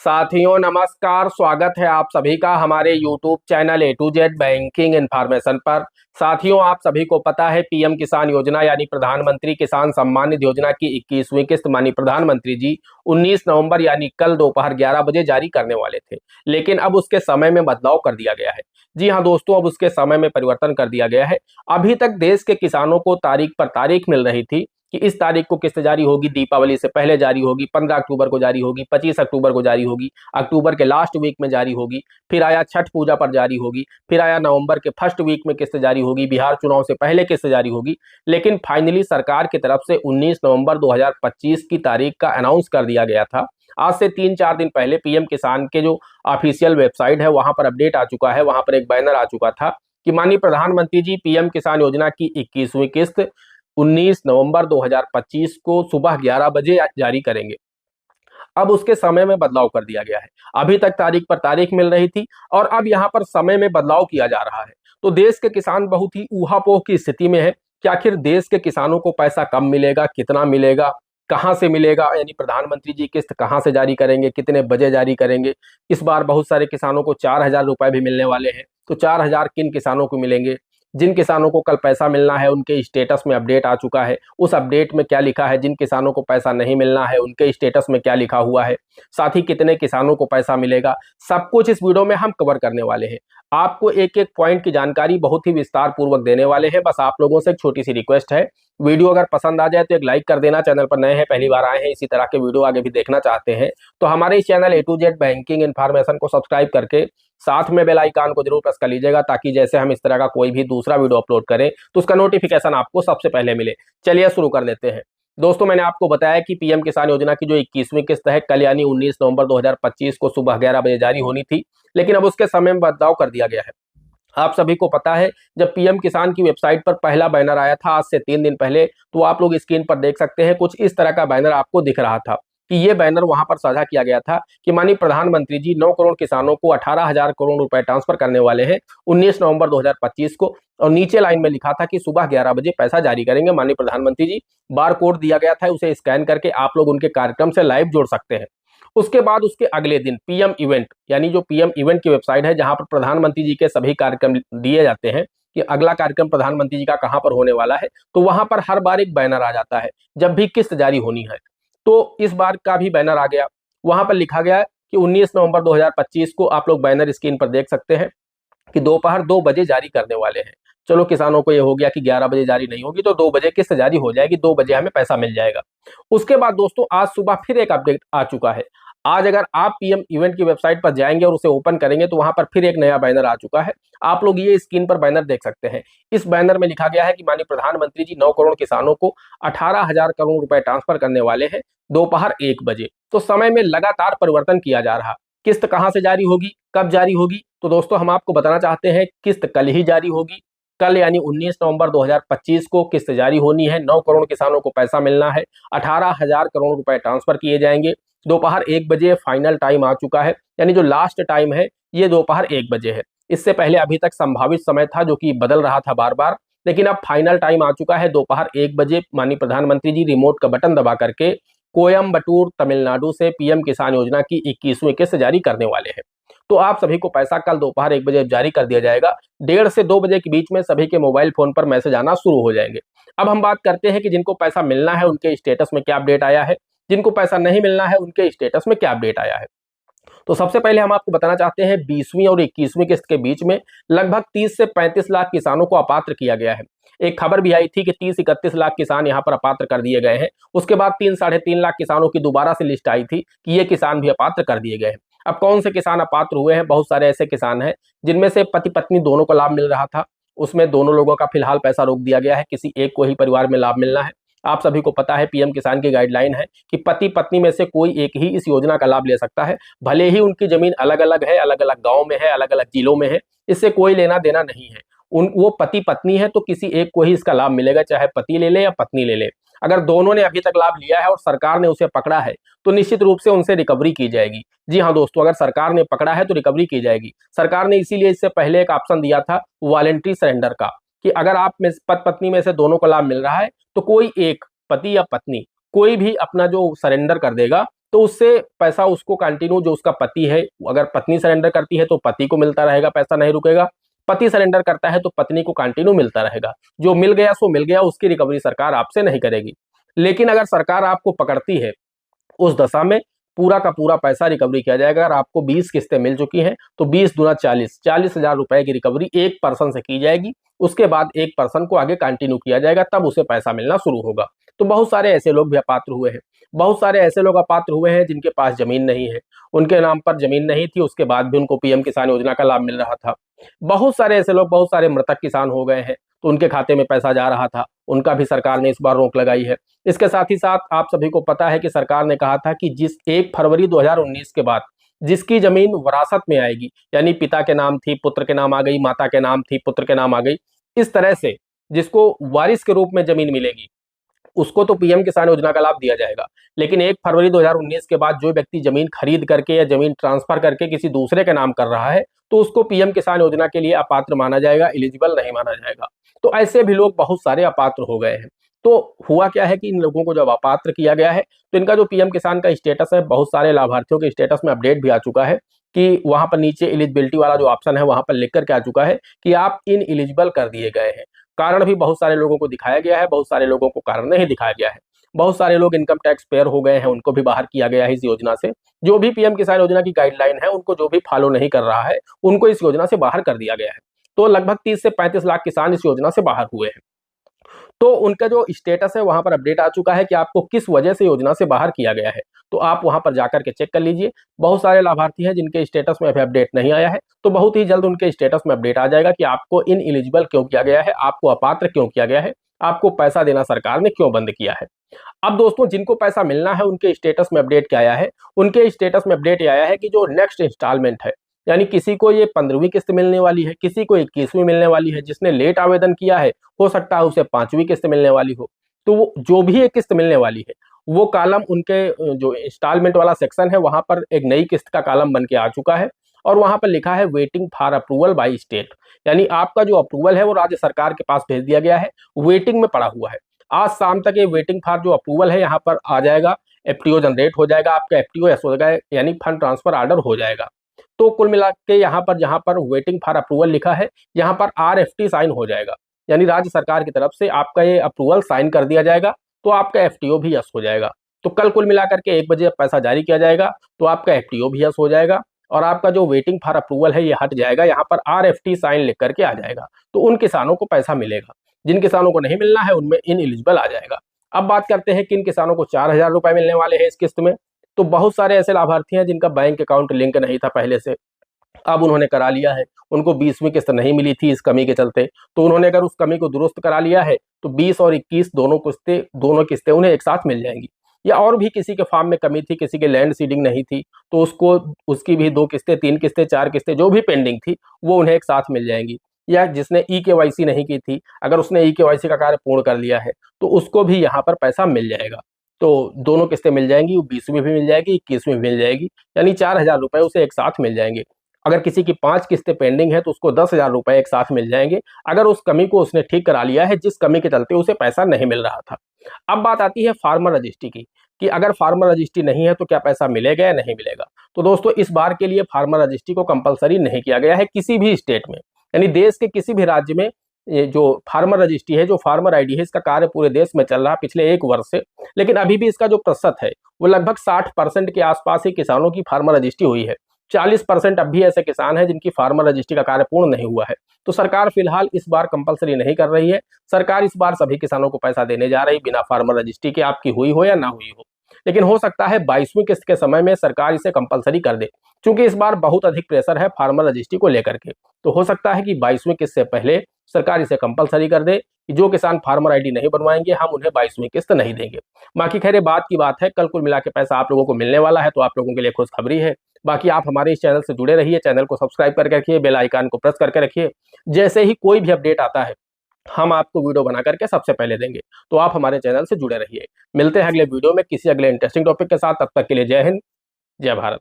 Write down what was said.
साथियों नमस्कार, स्वागत है आप सभी का हमारे YouTube channel A to Z banking information पर। साथियों, आप सभी को पता है पीएम किसान योजना यानी प्रधानमंत्री किसान सम्मान निधि योजना की 21वीं किस्त मानी प्रधानमंत्री जी 19 नवंबर यानी कल दोपहर 11 बजे जारी करने वाले थे, लेकिन अब उसके समय में बदलाव कर दिया गया है। जी हाँ दोस्तों, अब उसके समय में परिवर्तन कर दिया गया है। अभी तक देश के किसानों को तारीख पर तारीख मिल रही थी कि इस तारीख को किस्त जारी होगी, दीपावली से पहले जारी होगी, 15 अक्टूबर को जारी होगी, 25 अक्टूबर को जारी होगी, अक्टूबर के लास्ट वीक में जारी होगी, फिर आया छठ पूजा पर जारी होगी, फिर आया नवंबर के फर्स्ट वीक में किस्त जारी होगी, बिहार चुनाव से पहले किस्त जारी होगी। लेकिन फाइनली सरकार की तरफ से 19 नवंबर 2025 की तारीख का अनाउंस कर दिया गया था। आज से 3-4 दिन पहले पीएम किसान के जो ऑफिशियल वेबसाइट है वहां पर अपडेट आ चुका है, वहां पर एक बैनर आ चुका था कि माननीय प्रधानमंत्री जी पीएम किसान योजना की 21वीं किस्त 19 नवंबर 2025 को सुबह 11 बजे जारी करेंगे। अब उसके समय में बदलाव कर दिया गया है। अभी तक तारीख पर तारीख मिल रही थी और अब यहाँ पर समय में बदलाव किया जा रहा है। तो देश के किसान बहुत ही ऊहापोह की स्थिति में है कि आखिर देश के किसानों को पैसा कब मिलेगा, कितना मिलेगा, कहां से मिलेगा, यानी प्रधानमंत्री जी किस्त कहां से जारी करेंगे, कितने बजे जारी करेंगे। इस बार बहुत सारे किसानों को 4,000 रुपए भी मिलने वाले हैं। तो 4,000 किन किसानों को मिलेंगे? जिन किसानों को कल पैसा मिलना है उनके स्टेटस में अपडेट आ चुका है, उस अपडेट में क्या लिखा है, जिन किसानों को पैसा नहीं मिलना है उनके स्टेटस में क्या लिखा हुआ है, साथ ही कितने किसानों को पैसा मिलेगा, सब कुछ इस वीडियो में हम कवर करने वाले हैं। आपको एक एक पॉइंट की जानकारी बहुत ही विस्तार पूर्वक देने वाले हैं। बस आप लोगों से एक छोटी सी रिक्वेस्ट है, वीडियो अगर पसंद आ जाए तो एक लाइक कर देना। चैनल पर नए हैं, पहली बार आए हैं, इसी तरह के वीडियो आगे भी देखना चाहते हैं तो हमारे इस channel A to Z banking information को सब्सक्राइब करके साथ में बेल आइकन को जरूर प्रेस कर लीजिएगा, ताकि जैसे हम इस तरह का कोई भी दूसरा वीडियो अपलोड करें तो उसका नोटिफिकेशन आपको सबसे पहले मिले। चलिए शुरू कर लेते हैं। दोस्तों, मैंने आपको बताया कि पीएम किसान योजना की जो 21वीं किस्त है कल यानी 19 नवंबर 2025 को सुबह 11 बजे जारी होनी थी, लेकिन अब उसके समय में बदलाव कर दिया गया है। आप सभी को पता है, जब पीएम किसान की वेबसाइट पर पहला बैनर आया था आज से 3 दिन पहले, तो आप लोग स्क्रीन पर देख सकते हैं कुछ इस तरह का बैनर आपको दिख रहा था कि ये बैनर वहां पर साझा किया गया था कि माननीय प्रधानमंत्री जी 9 करोड़ किसानों को 18,000 करोड़ रुपए ट्रांसफर करने वाले हैं 19 नवंबर 2025 को। और नीचे लाइन में लिखा था कि सुबह 11 बजे पैसा जारी करेंगे माननीय प्रधानमंत्री जी। बार कोड दिया गया था, उसे स्कैन करके आप लोग उनके कार्यक्रम से लाइव जोड़ सकते हैं। उसके बाद उसके अगले दिन पीएम इवेंट यानी जो पीएम इवेंट की वेबसाइट है जहां पर प्रधानमंत्री जी के सभी कार्यक्रम दिए जाते हैं कि अगला कार्यक्रम प्रधानमंत्री जी का कहां पर होने वाला है, तो वहां पर हर बार एक बैनर आ जाता है जब भी किस्त जारी होनी है। तो इस बार का भी बैनर आ गया, वहां पर लिखा गया है कि 19 नवंबर 2025 को आप लोग बैनर स्क्रीन पर देख सकते हैं कि दोपहर 2 बजे जारी करने वाले हैं। चलो, किसानों को ये हो गया कि 11 बजे जारी नहीं होगी तो 2 बजे किस्त जारी हो जाएगी, 2 बजे हमें पैसा मिल जाएगा। उसके बाद दोस्तों आज सुबह फिर एक अपडेट आ चुका है। आज अगर आप पीएम इवेंट की वेबसाइट पर जाएंगे और उसे ओपन करेंगे तो वहां पर फिर एक नया बैनर आ चुका है। आप लोग ये स्क्रीन पर बैनर देख सकते हैं। इस बैनर में लिखा गया है कि माननीय प्रधानमंत्री जी 9 करोड़ किसानों को 18,000 करोड़ रुपए ट्रांसफर करने वाले हैं दोपहर 1 बजे। तो समय में लगातार परिवर्तन किया जा रहा। किस्त कहां से जारी होगी, कब जारी होगी, तो दोस्तों हम आपको बताना चाहते हैं किस्त कल ही जारी होगी। कल यानी 19 नवंबर 2025 को किस्त जारी होनी है। 9 करोड़ किसानों को पैसा मिलना है, 18,000 करोड़ रुपए ट्रांसफर किए जाएंगे। दोपहर 1 बजे फाइनल टाइम आ चुका है, यानी जो लास्ट टाइम है ये दोपहर 1 बजे है। इससे पहले अभी तक संभावित समय था जो कि बदल रहा था बार बार, लेकिन अब फाइनल टाइम आ चुका है दोपहर 1 बजे। माननीय प्रधानमंत्री जी रिमोट का बटन दबा करके कोयम्बटूर तमिलनाडु से पीएम किसान योजना की 21वीं किस्त जारी करने वाले हैं। तो आप सभी को पैसा कल दोपहर 1 बजे जारी कर दिया जाएगा। 1:30 से 2 बजे के बीच में सभी के मोबाइल फोन पर मैसेज आना शुरू हो जाएंगे। अब हम बात करते हैं कि जिनको पैसा मिलना है उनके स्टेटस में क्या अपडेट आया है, जिनको पैसा नहीं मिलना है उनके स्टेटस में क्या अपडेट आया है। तो सबसे पहले हम आपको बताना चाहते हैं 20वीं और 21वीं किस्त के बीच में लगभग 30 से 35 लाख किसानों को अपात्र किया गया है। एक खबर भी आई थी कि 30-31 लाख किसान यहां पर अपात्र कर दिए गए हैं। उसके बाद 3-3.5 लाख किसानों की दोबारा से लिस्ट आई थी कि ये किसान भी अपात्र कर दिए गए हैं। अब कौन से किसान अपात्र हुए हैं? बहुत सारे ऐसे किसान हैं जिनमें से पति पत्नी दोनों को लाभ मिल रहा था, उसमें दोनों लोगों का फिलहाल पैसा रोक दिया गया है, किसी एक को ही परिवार में लाभ मिलना है। आप सभी को पता है पीएम किसान की गाइडलाइन है कि पति पत्नी में से कोई एक ही इस योजना का लाभ ले सकता है, भले ही उनकी जमीन अलग अलग है, अलग अलग गांव में है, अलग अलग जिलों में है, इससे कोई लेना देना नहीं है। वो पति पत्नी है तो किसी एक को ही इसका लाभ मिलेगा, चाहे पति ले ले या पत्नी ले ले। अगर दोनों ने अभी तक लाभ लिया है और सरकार ने उसे पकड़ा है तो निश्चित रूप से उनसे रिकवरी की जाएगी। जी हाँ दोस्तों, अगर सरकार ने पकड़ा है तो रिकवरी की जाएगी। सरकार ने इसीलिए इससे पहले एक ऑप्शन दिया था वॉलेंट्री सरेंडर का, कि अगर आप में पति पत्नी में से दोनों को लाभ मिल रहा है तो कोई एक, पति या पत्नी, कोई भी अपना जो सरेंडर कर देगा तो उससे पैसा उसको कंटिन्यू, जो उसका पति है, अगर पत्नी सरेंडर करती है तो पति को मिलता रहेगा, पैसा नहीं रुकेगा। पति सरेंडर करता है तो पत्नी को कंटिन्यू मिलता रहेगा। जो मिल गया सो मिल गया, उसकी रिकवरी सरकार आपसे नहीं करेगी। लेकिन अगर सरकार आपको पकड़ती है, उस दशा में पूरा का पूरा पैसा रिकवरी किया जाएगा। अगर आपको 20 किस्तें मिल चुकी हैं तो 20 दूना 40 हजार रुपए की रिकवरी एक पर्सन से की जाएगी। उसके बाद एक पर्सन को आगे कंटिन्यू किया जाएगा, तब उसे पैसा मिलना शुरू होगा। तो बहुत सारे ऐसे लोग भी अपात्र हुए हैं। बहुत सारे ऐसे लोग अपात्र हुए हैं जिनके पास जमीन नहीं है, उनके नाम पर जमीन नहीं थी, उसके बाद भी उनको पीएम किसान योजना का लाभ मिल रहा था। बहुत सारे ऐसे लोग, बहुत सारे मृतक किसान हो गए हैं, तो उनके खाते में पैसा जा रहा था, उनका भी सरकार ने इस बार रोक लगाई है। इसके साथ ही साथ आप सभी को पता है कि सरकार ने कहा था कि जिस 1 फरवरी 2019 के बाद जिसकी जमीन वरासत में आएगी, यानी पिता के नाम थी पुत्र के नाम आ गई, माता के नाम थी पुत्र के नाम आ गई, इस तरह से जिसको वारिस के रूप में जमीन मिलेगी, उसको तो पीएम किसान योजना का लाभ दिया जाएगा। लेकिन 1 फरवरी 2019 के बाद जो व्यक्ति जमीन खरीद करके या जमीन ट्रांसफर करके किसी दूसरे के नाम कर रहा है, तो उसको पीएम किसान योजना के लिए अपात्र माना जाएगा, एलिजिबल नहीं माना जाएगा। तो ऐसे भी लोग बहुत सारे अपात्र हो गए हैं। तो हुआ क्या है कि इन लोगों को जब अपात्र किया गया है, तो इनका जो पीएम किसान का स्टेटस है, बहुत सारे लाभार्थियों के स्टेटस में अपडेट भी आ चुका है कि वहां पर नीचे एलिजिबिलिटी वाला जो ऑप्शन है वहां पर लिख करके आ चुका है कि आप इन एलिजिबल कर दिए गए हैं। कारण भी बहुत सारे लोगों को दिखाया गया है, बहुत सारे लोगों को कारण नहीं दिखाया गया है। बहुत सारे लोग इनकम टैक्स पेयर हो गए हैं, उनको भी बाहर किया गया है इस योजना से। जो भी पीएम किसान योजना की गाइडलाइन है, उनको जो भी फॉलो नहीं कर रहा है, उनको इस योजना से बाहर कर दिया गया है। तो लगभग 30 से 35 लाख किसान इस योजना से बाहर हुए हैं। तो उनका जो स्टेटस है वहां पर अपडेट आ चुका है कि आपको किस वजह से योजना से बाहर किया गया है। तो आप वहां पर जाकर के चेक कर लीजिए। बहुत सारे लाभार्थी हैं जिनके स्टेटस में अभी अपडेट नहीं आया है, तो बहुत ही जल्द उनके स्टेटस में अपडेट आ जाएगा कि आपको इन एलिजिबल क्यों किया गया है, आपको अपात्र क्यों किया गया है, आपको पैसा देना सरकार ने क्यों बंद किया है। अब दोस्तों, जिनको पैसा मिलना है उनके स्टेटस में अपडेट क्या आया है? उनके स्टेटस में अपडेट आया है कि जो नेक्स्ट इंस्टॉलमेंट है, यानी किसी को ये 15वीं किस्त मिलने वाली है, किसी को 21वीं मिलने वाली है, जिसने लेट आवेदन किया है हो सकता है उसे 5वीं किस्त मिलने वाली हो। तो वो जो भी एक किस्त मिलने वाली है, वो कॉलम उनके जो इंस्टॉलमेंट वाला सेक्शन है वहां पर एक नई किस्त का कॉलम बन के आ चुका है, और वहां पर लिखा है waiting for approval by state, यानी आपका जो अप्रूवल है वो राज्य सरकार के पास भेज दिया गया है, वेटिंग में पड़ा हुआ है। आज शाम तक ये वेटिंग फॉर जो अप्रूवल है यहाँ पर आ जाएगा, एफटीओ जनरेट हो जाएगा, आपका एफटीओ एस हो जाएगा, यानी फंड ट्रांसफर ऑर्डर हो जाएगा। तो कुल मिला के यहाँ पर जहाँ पर वेटिंग फॉर अप्रूवल लिखा है, यहाँ पर आरएफटी साइन हो जाएगा, यानी राज्य सरकार की तरफ से आपका ये अप्रूवल साइन कर दिया जाएगा, तो आपका एफटीओ भी यस हो जाएगा। तो कल कुल मिलाकर के 1 बजे पैसा जारी किया जाएगा, तो आपका एफटीओ भी यस हो जाएगा, और आपका जो वेटिंग फॉर अप्रूवल है ये हट जाएगा, यहाँ पर आरएफटी साइन लिख करके आ जाएगा। तो उन किसानों को पैसा मिलेगा। जिन किसानों को नहीं मिलना है उनमें इन एलिजिबल आ जाएगा। अब बात करते हैं किन किसानों को 4,000 रुपए मिलने वाले हैं इस किस्त में। तो बहुत सारे ऐसे लाभार्थी हैं जिनका बैंक अकाउंट लिंक नहीं था पहले से, अब उन्होंने करा लिया है। उनको 20वीं किस्त नहीं मिली थी इस कमी के चलते, तो उन्होंने अगर उस कमी को दुरुस्त करा लिया है तो 20 और 21 दोनों किस्तें उन्हें एक साथ मिल जाएंगी। या और भी किसी के फार्म में कमी थी, किसी के लैंड सीडिंग नहीं थी, तो उसको उसकी भी 2 किस्तें, 3 किस्तें, 4 किस्तें जो भी पेंडिंग थी वो उन्हें एक साथ मिल जाएंगी। या जिसने ई-केवाईसी नहीं की थी, अगर उसने ई-केवाईसी का कार्य पूर्ण कर लिया है तो उसको भी यहाँ पर पैसा मिल जाएगा। तो दोनों किस्तें मिल जाएंगी, 20वीं भी मिल जाएगी, 21वीं भी मिल जाएगी, यानी 4,000 रुपए उसे एक साथ मिल जाएंगे। अगर किसी की 5 किस्तें पेंडिंग है तो उसको 10,000 रुपए एक साथ मिल जाएंगे, अगर उस कमी को उसने ठीक करा लिया है जिस कमी के चलते उसे पैसा नहीं मिल रहा था। अब बात आती है फार्मर रजिस्ट्री की, कि अगर फार्मर रजिस्ट्री नहीं है तो क्या पैसा मिलेगा या नहीं मिलेगा। तो दोस्तों, इस बार के लिए फार्मर रजिस्ट्री को कंपलसरी नहीं किया गया है किसी भी स्टेट में, यानी देश के किसी भी राज्य में। ये जो फार्मर रजिस्ट्री है, जो फार्मर आईडी है, इसका कार्य पूरे देश में चल रहा है पिछले 1 वर्ष से, लेकिन अभी भी इसका जो प्रतिशत है वो लगभग 60% के आसपास ही किसानों की फार्मर रजिस्ट्री हुई है। 40% अब भी ऐसे किसान हैं जिनकी फार्मर रजिस्ट्री का कार्य पूर्ण नहीं हुआ है। तो सरकार फिलहाल इस बार कंपलसरी नहीं कर रही है। सरकार इस बार सभी किसानों को पैसा देने जा रही, बिना फार्मर रजिस्ट्री के, आपकी हुई हो या ना हुई हो। लेकिन हो सकता है 22वीं किस्त के समय में सरकार इसे कंपलसरी कर दे, क्योंकि इस बार बहुत अधिक प्रेशर है फार्मर रजिस्ट्री को लेकर के। तो हो सकता है कि 22वीं किस्त से पहले सरकार इसे कंपलसरी कर दे कि जो किसान फार्मर आईडी नहीं बनवाएंगे हम उन्हें 22वीं किस्त नहीं देंगे। बाकी खैर बात की बात है, कल कुल मिला के पैसा आप लोगों को मिलने वाला है, तो आप लोगों के लिए खुशखबरी है। बाकी आप हमारे इस चैनल से जुड़े रहिए, चैनल को सब्सक्राइब करके रखिए, बेल आइकन को प्रेस करके रखिए। जैसे ही कोई भी अपडेट आता है हम आपको वीडियो बना करके सबसे पहले देंगे, तो आप हमारे चैनल से जुड़े रहिए। मिलते हैं अगले वीडियो में किसी अगले इंटरेस्टिंग टॉपिक के साथ, तब तक के लिए जय हिंद, जय भारत।